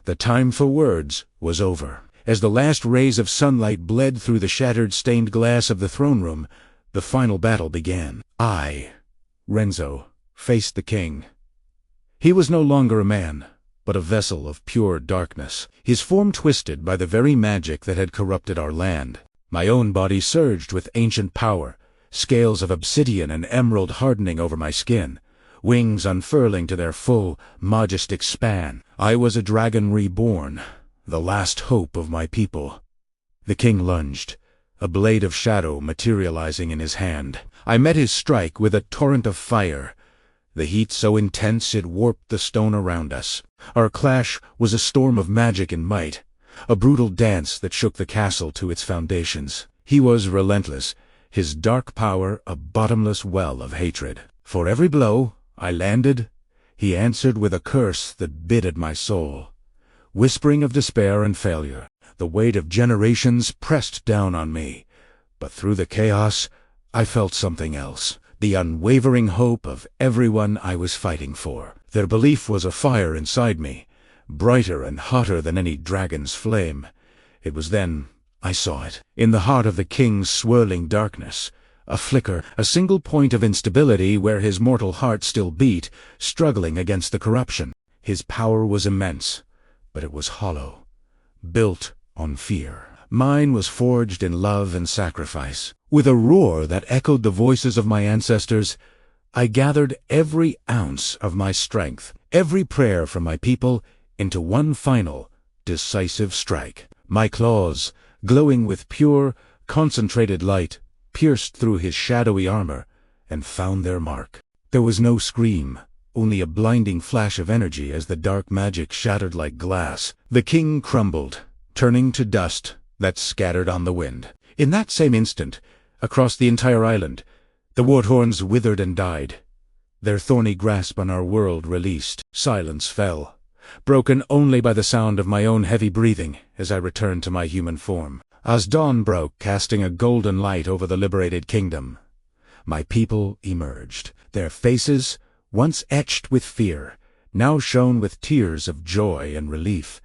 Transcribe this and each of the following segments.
The time for words was over. As the last rays of sunlight bled through the shattered stained glass of the throne room, the final battle began. I, Renzo, faced the king. He was no longer a man, but a vessel of pure darkness, his form twisted by the very magic that had corrupted our land. My own body surged with ancient power, scales of obsidian and emerald hardening over my skin, wings unfurling to their full, majestic span. I was a dragon reborn, the last hope of my people. The king lunged, a blade of shadow materializing in his hand. I met his strike with a torrent of fire, the heat so intense it warped the stone around us. Our clash was a storm of magic and might, a brutal dance that shook the castle to its foundations. He was relentless, his dark power a bottomless well of hatred. For every blow I landed, he answered with a curse that bit at my soul, whispering of despair and failure. The weight of generations pressed down on me, but through the chaos I felt something else, the unwavering hope of everyone I was fighting for. Their belief was a fire inside me, brighter and hotter than any dragon's flame. It was then I saw it. In the heart of the king's swirling darkness, a flicker, a single point of instability where his mortal heart still beat, struggling against the corruption. His power was immense, but it was hollow, built on fear. Mine was forged in love and sacrifice. With a roar that echoed the voices of my ancestors, I gathered every ounce of my strength, every prayer from my people, into one final, decisive strike. My claws, glowing with pure, concentrated light, pierced through his shadowy armor and found their mark. There was no scream, only a blinding flash of energy as the dark magic shattered like glass. The king crumbled, turning to dust that scattered on the wind. In that same instant, across the entire island, the warthorns withered and died, their thorny grasp on our world released. Silence fell, broken only by the sound of my own heavy breathing as I returned to my human form. As dawn broke, casting a golden light over the liberated kingdom, my people emerged. Their faces, once etched with fear, now shone with tears of joy and relief.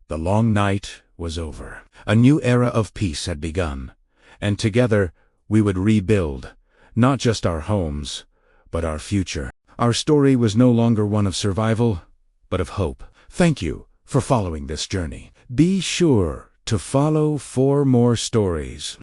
The long night was over. A new era of peace had begun, and together we would rebuild, not just our homes, but our future. Our story was no longer one of survival, but of hope. Thank you for following this journey. Be sure to follow for more stories.